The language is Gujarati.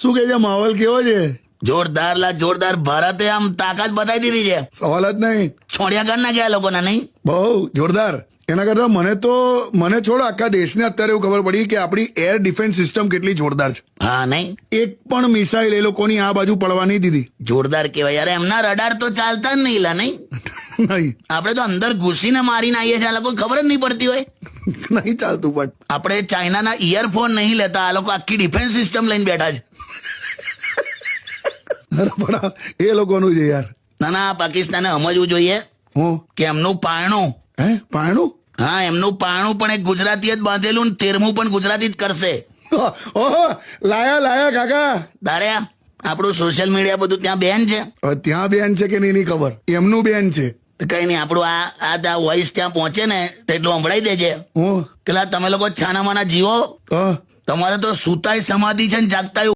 શું કે છે? માહોલ કેવો છે? જોરદાર લા જોરદાર. ભારતે આમ તાકાત બતાવી દીધી છે. સવાલ જ નહીં. છોડ્યા કર નાખ્યા લોકોના, નહીં? બહુ જોરદાર. એના કરતા મને છોડ, આખા દેશને અત્યારે એવું ખબર પડી કે આપણી એર ડિફેન્સ સિસ્ટમ કેટલી જોરદાર છે. હા, નહીં? એક પણ મિસાઇલ એ લોકોની આ બાજુ પડવા નહીં દીધી. જોરદાર કેવાય યાર. એમના રડાર તો ચાલતા જ નહીં લા, નહીં? નહીં આપણે તો અંદર ઘૂસીને મારીને આવીએ છીએ. આ લોકો ખબર જ નહીં પડતી હોય. નહીં ચાલતું. પણ આપણે ચાઇનાના ઇયરફોન નહીં લેતા, આ લોકો આખી ડિફેન્સ સિસ્ટમ લઈને બેઠા છે. અરે પણ એ લોકોનું છે યાર. ના ના, પાકિસ્તાને સમજવું જોઈએ હું કે એમનું પારણું, પાણું. હા, એમનું પારણું પણ એક ગુજરાતી જ બાંધેલું ને 13મું પણ ગુજરાતી જ કરશે. ઓહો, લાયા કાકા. તારે આપણું સોશિયલ મીડિયા બધું ત્યાં બેન છે. હવે ત્યાં બેન છે કે નહીં ખબર. એમનું બેન છે. કઈ નહીં, આપણું આ વોઇસ ત્યાં પહોંચે ને તેટલું સંભળાઈ દેજે. હું પેલા તમે લોકો છાનામાના જીવો, તમારે તો સુતાય સમાધિ છે ને જાગતાય